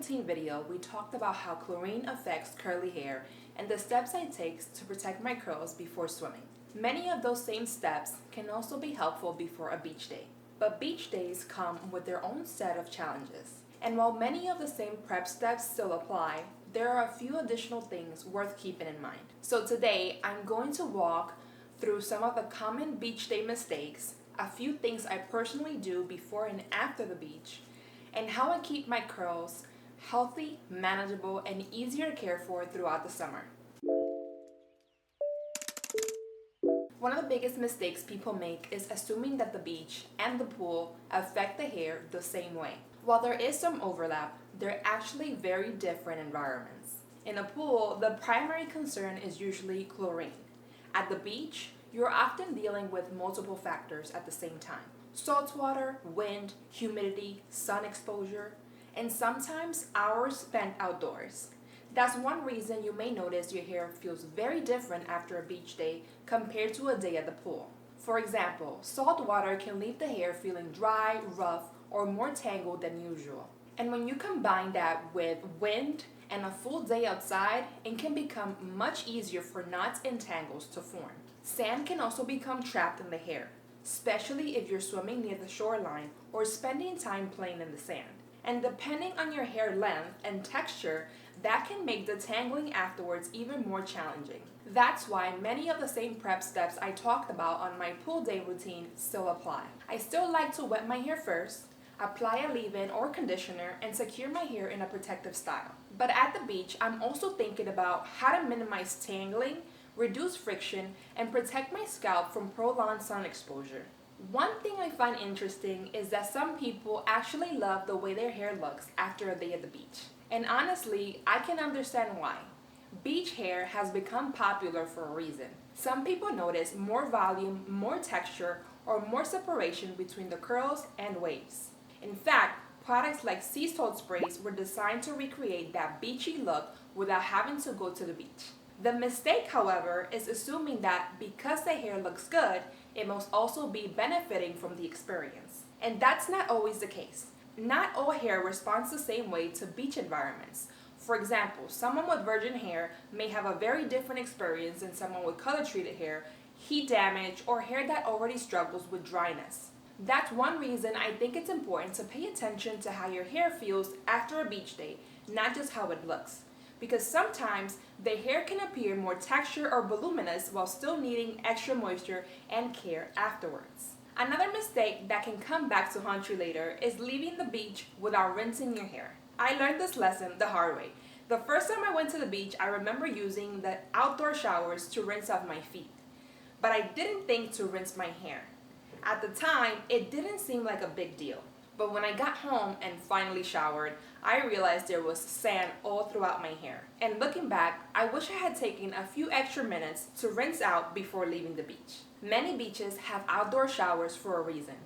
routine video, we talked about how chlorine affects curly hair and the steps I take to protect my curls before swimming. Many of those same steps can also be helpful before a beach day. But beach days come with their own set of challenges. And while many of the same prep steps still apply, there are a few additional things worth keeping in mind. So today, I'm going to walk through some of the common beach day mistakes, a few things I personally do before and after the beach, and how I keep my curls healthy, manageable, and easier to care for throughout the summer. One of the biggest mistakes people make is assuming that the beach and the pool affect the hair the same way. While there is some overlap, they're actually very different environments. In a pool, the primary concern is usually chlorine. At the beach, you're often dealing with multiple factors at the same time. Saltwater, wind, humidity, sun exposure, and sometimes hours spent outdoors. That's one reason you may notice your hair feels very different after a beach day compared to a day at the pool. For example, salt water can leave the hair feeling dry, rough, or more tangled than usual. And when you combine that with wind and a full day outside, it can become much easier for knots and tangles to form. Sand can also become trapped in the hair, especially if you're swimming near the shoreline or spending time playing in the sand. And depending on your hair length and texture, that can make the tangling afterwards even more challenging. That's why many of the same prep steps I talked about on my pool day routine still apply. I still like to wet my hair first, apply a leave-in or conditioner, and secure my hair in a protective style. But at the beach, I'm also thinking about how to minimize tangling, reduce friction, and protect my scalp from prolonged sun exposure. One thing I find interesting is that some people actually love the way their hair looks after a day at the beach. And honestly, I can understand why. Beach hair has become popular for a reason. Some people notice more volume, more texture, or more separation between the curls and waves. In fact, products like sea salt sprays were designed to recreate that beachy look without having to go to the beach. The mistake, however, is assuming that because the hair looks good, it must also be benefiting from the experience. And that's not always the case. Not all hair responds the same way to beach environments. For example, someone with virgin hair may have a very different experience than someone with color-treated hair, heat damage, or hair that already struggles with dryness. That's one reason I think it's important to pay attention to how your hair feels after a beach day, not just how it looks. Because sometimes the hair can appear more textured or voluminous while still needing extra moisture and care afterwards. Another mistake that can come back to haunt you later is leaving the beach without rinsing your hair. I learned this lesson the hard way. The first time I went to the beach, I remember using the outdoor showers to rinse off my feet. But I didn't think to rinse my hair. At the time, it didn't seem like a big deal. But when I got home and finally showered, I realized there was sand all throughout my hair. And looking back, I wish I had taken a few extra minutes to rinse out before leaving the beach. Many beaches have outdoor showers for a reason.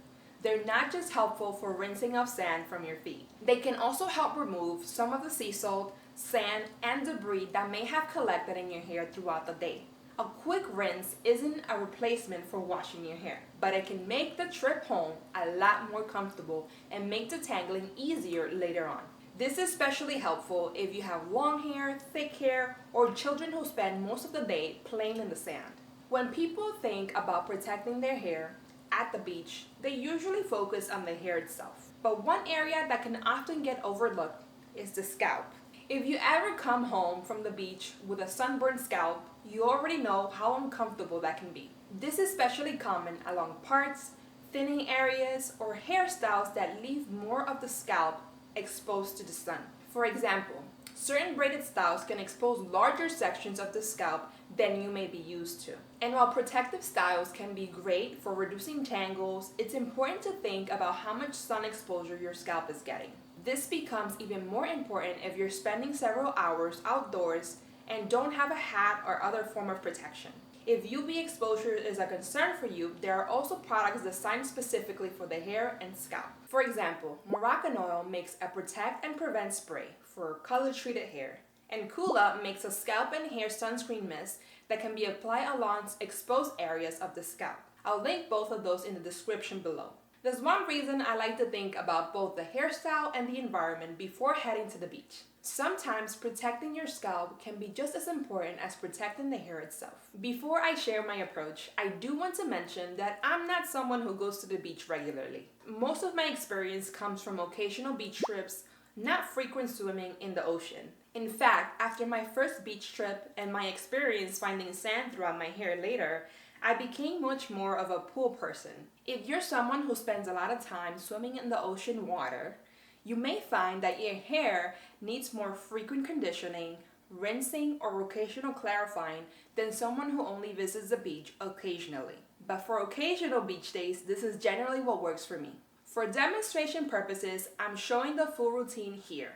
They're not just helpful for rinsing off sand from your feet. They can also help remove some of the sea salt, sand, and debris that may have collected in your hair throughout the day. A quick rinse isn't a replacement for washing your hair, but it can make the trip home a lot more comfortable and make the tangling easier later on. This is especially helpful if you have long hair, thick hair, or children who spend most of the day playing in the sand. When people think about protecting their hair at the beach, they usually focus on the hair itself. But one area that can often get overlooked is the scalp. If you ever come home from the beach with a sunburned scalp, you already know how uncomfortable that can be. This is especially common along parts, thinning areas, or hairstyles that leave more of the scalp exposed to the sun. For example, certain braided styles can expose larger sections of the scalp than you may be used to. And while protective styles can be great for reducing tangles, it's important to think about how much sun exposure your scalp is getting. This becomes even more important if you're spending several hours outdoors and don't have a hat or other form of protection. If UV exposure is a concern for you, there are also products designed specifically for the hair and scalp. For example, Moroccan oil makes a protect and prevent spray for color-treated hair, and Kula makes a scalp and hair sunscreen mist that can be applied along exposed areas of the scalp. I'll link both of those in the description below. There's one reason I like to think about both the hairstyle and the environment before heading to the beach. Sometimes protecting your scalp can be just as important as protecting the hair itself. Before I share my approach, I do want to mention that I'm not someone who goes to the beach regularly. Most of my experience comes from occasional beach trips, not frequent swimming in the ocean. In fact, after my first beach trip and my experience finding sand throughout my hair later, I became much more of a pool person. If you're someone who spends a lot of time swimming in the ocean water, you may find that your hair needs more frequent conditioning, rinsing, or occasional clarifying than someone who only visits the beach occasionally. But for occasional beach days, this is generally what works for me. For demonstration purposes, I'm showing the full routine here.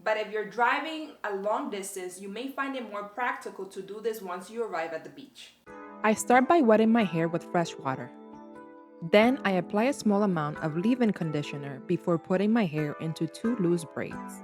But if you're driving a long distance, you may find it more practical to do this once you arrive at the beach. I start by wetting my hair with fresh water. Then I apply a small amount of leave-in conditioner before putting my hair into 2 loose braids.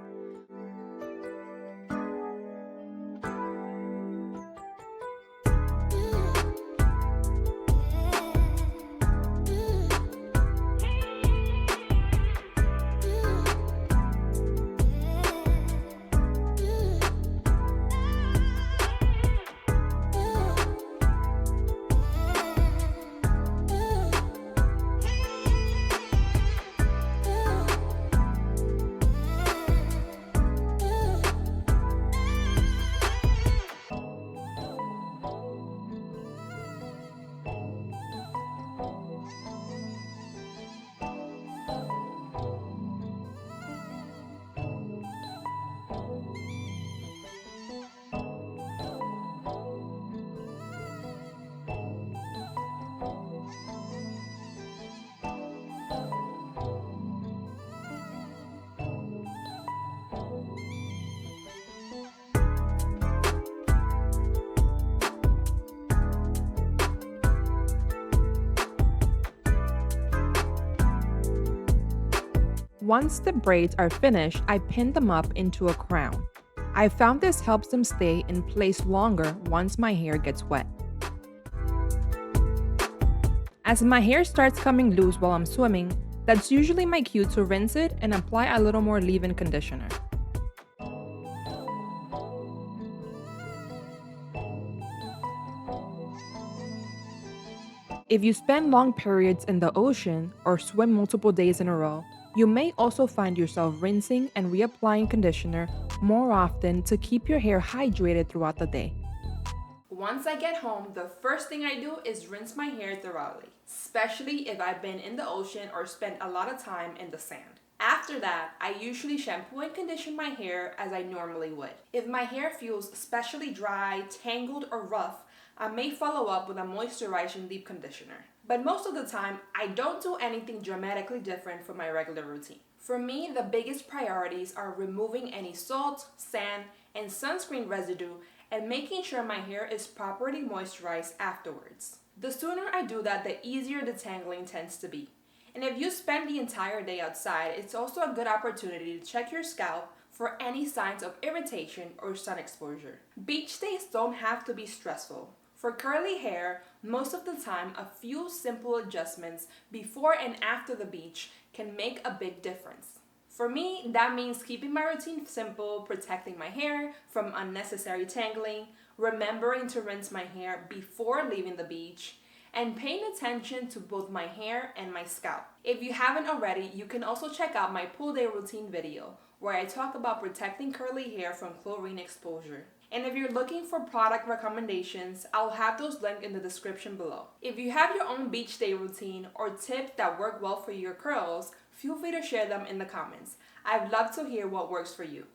Once the braids are finished, I pin them up into a crown. I found this helps them stay in place longer once my hair gets wet. As my hair starts coming loose while I'm swimming, that's usually my cue to rinse it and apply a little more leave-in conditioner. If you spend long periods in the ocean or swim multiple days in a row, you may also find yourself rinsing and reapplying conditioner more often to keep your hair hydrated throughout the day. Once I get home, the first thing I do is rinse my hair thoroughly, especially if I've been in the ocean or spent a lot of time in the sand. After that, I usually shampoo and condition my hair as I normally would. If my hair feels especially dry, tangled, or rough, I may follow up with a moisturizing deep conditioner. But most of the time, I don't do anything dramatically different from my regular routine. For me, the biggest priorities are removing any salt, sand, and sunscreen residue and making sure my hair is properly moisturized afterwards. The sooner I do that, the easier detangling tends to be. And if you spend the entire day outside, it's also a good opportunity to check your scalp for any signs of irritation or sun exposure. Beach days don't have to be stressful. For curly hair, most of the time, a few simple adjustments before and after the beach can make a big difference. For me, that means keeping my routine simple, protecting my hair from unnecessary tangling, remembering to rinse my hair before leaving the beach, and paying attention to both my hair and my scalp. If you haven't already, you can also check out my pool day routine video, where I talk about protecting curly hair from chlorine exposure. And if you're looking for product recommendations, I'll have those linked in the description below. If you have your own beach day routine or tips that work well for your curls, feel free to share them in the comments. I'd love to hear what works for you.